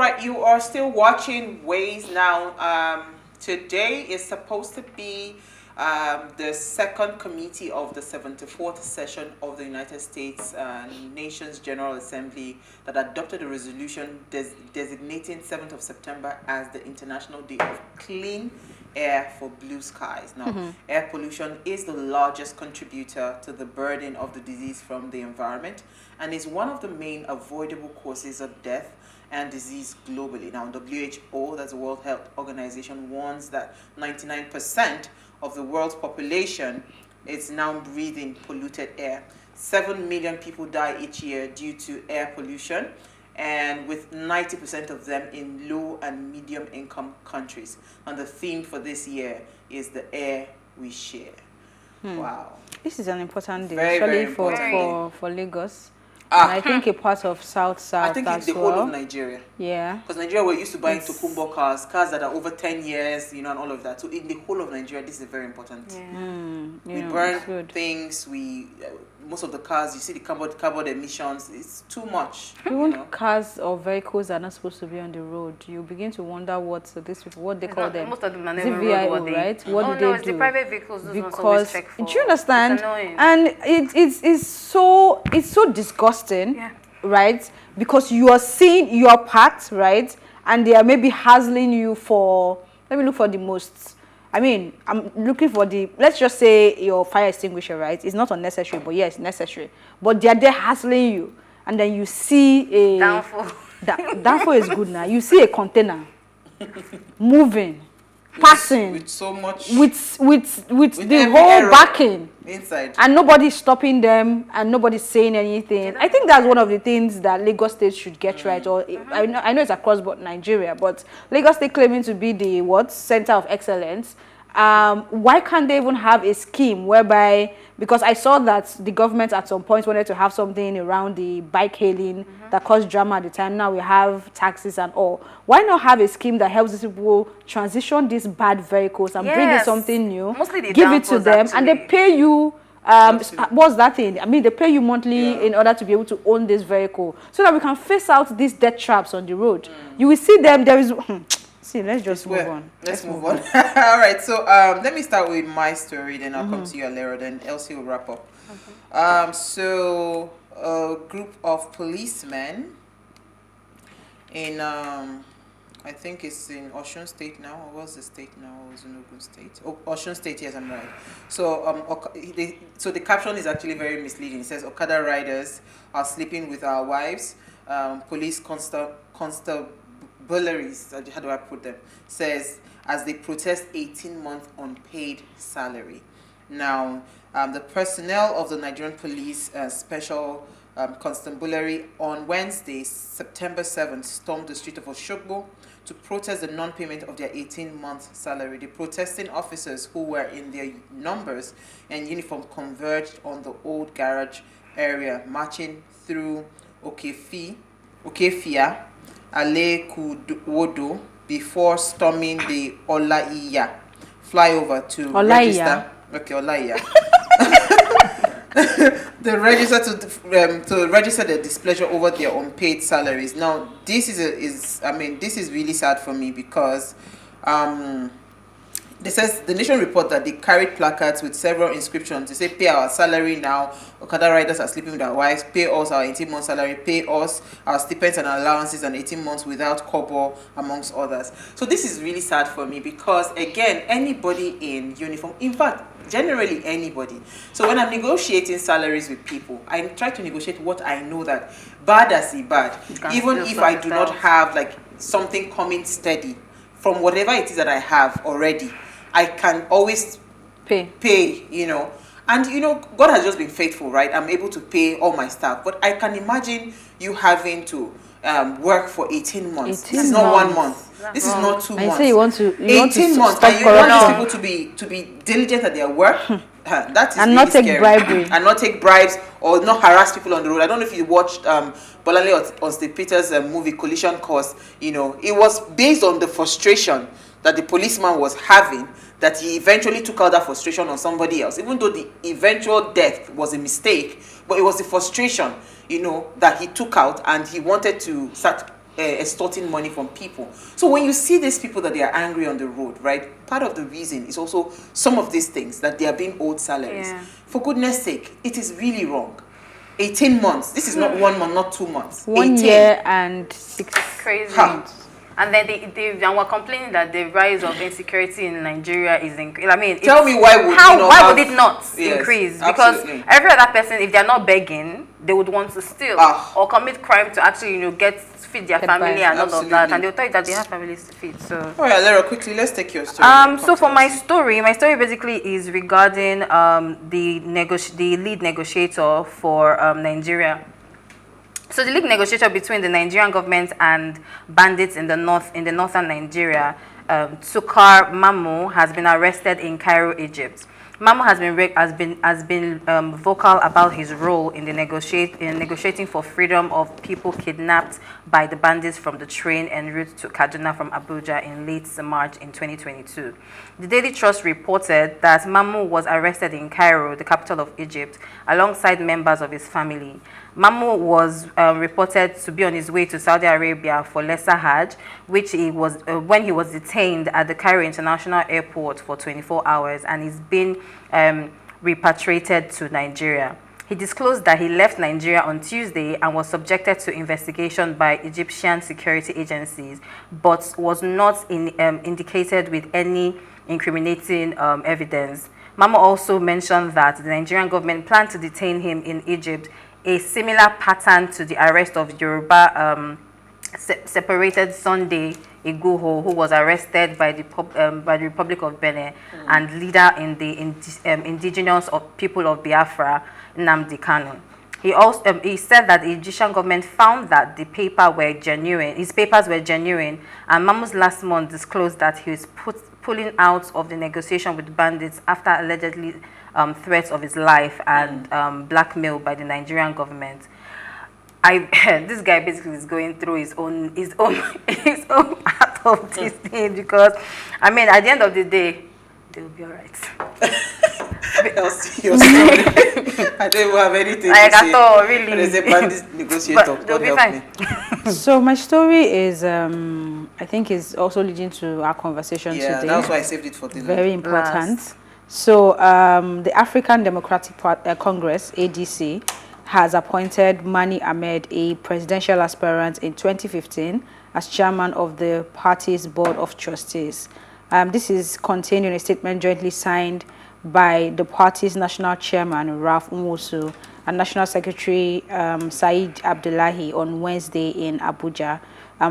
right, you are still watching Ways now. Today is supposed to be the second committee of the 74th session of the United States Nations General Assembly that adopted a resolution designating 7th of September as the International Day of Clean Air for Blue Skies. Now, air pollution is the largest contributor to the burden of the disease from the environment and is one of the main avoidable causes of death and disease globally. Now, WHO, that's the World Health Organization, warns that 99% of the world's population is now breathing polluted air. 7 million people die each year due to air pollution, and with 90% of them in low and medium income countries. And the theme for this year is the air we share. Wow. This is an important day, Very, especially very important for Lagos. And I think a part of South I think it's the whole of Nigeria. Yeah. Because Nigeria, we're used to buying Tokumbo cars that are over 10 years, and all of that. So in the whole of Nigeria, this is very important. Yeah. We burn things, most of the cars, you see the carbon emissions, it's too much. Even cars or vehicles are not supposed to be on the road. You begin to wonder what they call them. Most of them are never VIO, right? What do they do? The private vehicles, those ones Because, check for. do you understand? It's annoying. And it's so disgusting, right? Because you are seeing your part, right? And they are maybe hassling you for, let me look for the most. I mean, I'm looking for let's just say your fire extinguisher, right? It's not unnecessary, but yes, necessary. But they're there hassling you. And then you see a... Downfall. Downfall is good now. You see a container moving, passing. With so much... With the whole backing. Inside. And nobody's stopping them and nobody's saying anything. I think that's one of the things that Lagos State should get right. Or I know it's across Nigeria, but Lagos State claiming to be the center of excellence. Why can't they even have a scheme whereby, because I saw that the government at some point wanted to have something around the bike hailing that caused drama at the time. Now we have taxis and all. Why not have a scheme that helps these people transition these bad vehicles and bring in something new, give it to them, and they pay you, what's that thing? I mean, they pay you monthly in order to be able to own this vehicle so that we can face out these death traps on the road. You will see them, there is... See, let's just move on. Let's move on. All right, so let me start with my story, then I'll come to you later, then Elsie will wrap up. So a group of policemen in, I think it's in Osun State now, or what's the state now, or was it Ogun State? Oh, Osun State, yes, I'm right. So, so the caption is actually very misleading. It says, Okada riders are sleeping with our wives, police constabularies, how do I put them, says as they protest 18-month unpaid salary. Now, the personnel of the Nigerian Police Special Constabulary on Wednesday, September 7th, stormed the street of Oshogbo to protest the non-payment of their 18-month salary. The protesting officers, who were in their numbers and uniform, converged on the old garage area, marching through Okefia, Ale Kuwodo, before storming the Olaiya flyover to register. Okay, Olaiya. The register to register their displeasure over their unpaid salaries. Now, this is really sad for me because It says the Nation report that they carried placards with several inscriptions. They say, pay our salary now. Okada riders are sleeping with our wives. Pay us our 18-month salary. Pay us our stipends and allowances and 18 months without kobo, amongst others. So this is really sad for me because, again, anybody in uniform, in fact, generally anybody. So when I'm negotiating salaries with people, I try to negotiate what I know that bad as it bad. Even if I do not have like something coming steady from whatever it is that I have already, I can always pay, you know. And, you know, God has just been faithful, right? I'm able to pay all my staff. But I can imagine you having to work for 18 months. This is not 1 month. This is not 2 months. I say you want to 18 months. And you want these people to be diligent at their work. That is and really not take scary. bribery. And not take bribes or not harass people on the road. I don't know if you watched Bolale Ostepeter's movie Collision Course. You know, it was based on the frustration that the policeman was having, that he eventually took out that frustration on somebody else, even though the eventual death was a mistake, but it was the frustration, you know, that he took out, and he wanted to start extorting money from people. So when you see these people that they are angry on the road, right, part of the reason is also some of these things that they are being owed salaries. Yeah. For goodness sake, it is really wrong. 18 months. This is not 1 month, not 2 months. 1 year and 6 crazy. Ha. And then they were complaining that the rise of insecurity in Nigeria is increasing. I mean, tell me why would why would it not Yes, increase? Because absolutely. every other person, if they're not begging, they would want to steal or commit crime to actually, feed their family and all of that. And they'll tell you that they have families to feed. So. All right, Lera, quickly, let's take your story. So for my story basically is regarding the lead negotiator for Nigeria. So the lead negotiator between the Nigerian government and bandits in the northern Nigeria, Tukur Mamu, has been arrested in Cairo, Egypt. Mamu has been vocal about his role in negotiating for freedom of people kidnapped by the bandits from the train en route to Kaduna from Abuja in late March in 2022. The Daily Trust reported that Mamu was arrested in Cairo, the capital of Egypt, alongside members of his family. Mamu was reported to be on his way to Saudi Arabia for Lesser Hajj, which he was when he was detained at the Cairo International Airport for 24 hours, and he's been repatriated to Nigeria. He disclosed that he left Nigeria on Tuesday and was subjected to investigation by Egyptian security agencies, but was not indicated with any incriminating evidence. Mamu also mentioned that the Nigerian government planned to detain him in Egypt, a similar pattern to the arrest of Yoruba separated Sunday Igboho, who was arrested by the Republic of Benin, and leader in the indigenous people of Biafra, Nnamdi Kanu. He said that the Egyptian government found that his papers were genuine, and Mamu's last month disclosed that he was pulling out of the negotiation with bandits after allegedly threats of his life and blackmail by the Nigerian government. This guy basically is going through his own part of this thing, because I mean, at the end of the day, they'll be all right. Your story. I don't even have anything to say. At all, really. There's a bandits negotiator. But they'll be fine. So my story is, I think, is also leading to our conversation today. Yeah, that's why I saved it for the very important. So the African Democratic Congress, ADC, has appointed Mani Ahmed, a presidential aspirant in 2015, as chairman of the party's board of trustees. This is contained in a statement jointly signed by the party's national chairman, Ralph Nwosu, and national secretary Said Abdullahi on Wednesday in Abuja.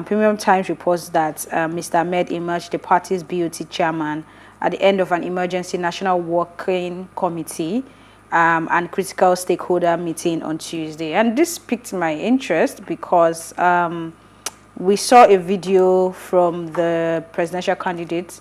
Premium Times reports that Mr. Ahmed emerged the party's BOT chairman at the end of an emergency national working committee and critical stakeholder meeting on Tuesday. And this piqued my interest because we saw a video from the presidential candidate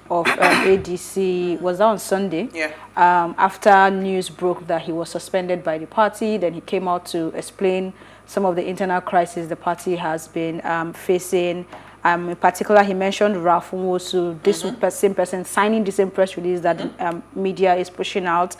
of ADC, was that on Sunday? Yeah. After news broke that he was suspended by the party, then he came out to explain some of the internal crises the party has been facing. In particular, he mentioned Ralph Nwosu, this same person signing the same press release that the media is pushing out,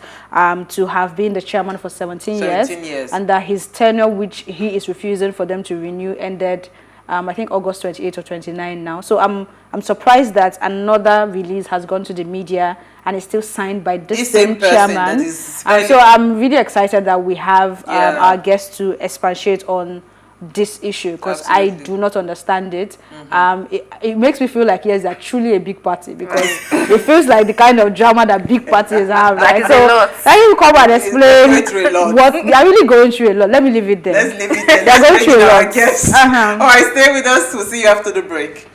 to have been the chairman for 17 years, and that his tenure, which he is refusing for them to renew, ended I think August 28 or 29 now. So I'm surprised that another release has gone to the media and is still signed by this same chairman. So I'm really excited that we have our guests to expatiate on this issue, because I do not understand it. It makes me feel like, yes, they're truly a big party, because it feels like the kind of drama that big parties have, right? So can you come and explain what they are really going through? A lot. Let me leave it there. Let's leave it there. They're going through a lot. All right, stay with us. We'll see you after the break.